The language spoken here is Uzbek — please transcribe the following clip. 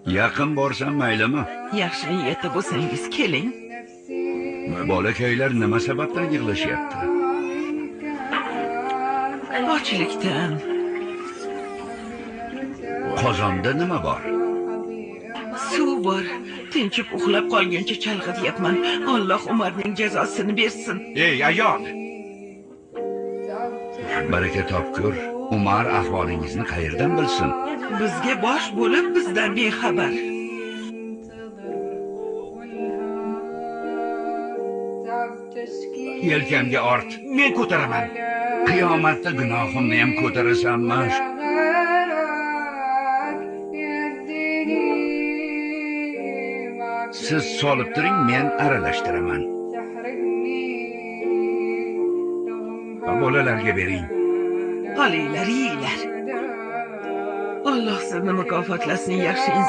Yaqin borsam maylimi? Yaxshi niyatda bo'lsangiz keling. Bolakaylar nima sababdan yig'lashyapti? Ochlikdan. Qozonda nima bor? Suv bor. Tinchib uxlab qolguncha chalg'ityapman. Alloh Umarning jazosini bersin. Ey ayol! Baraka topkur. Umar ahvolingizni qayerdan bilsin? Bizga bosh bo'lib, bizdan bexabar. Yelkamga ort. Men ko'taraman. Qiyomatda gunohimni ham ko'tarasanmi? Siz solib turing, men aralashtiraman. Bolalarga bering. Olinglar, yeyinglar. Alloh sizni mukofotlasin, yaxshi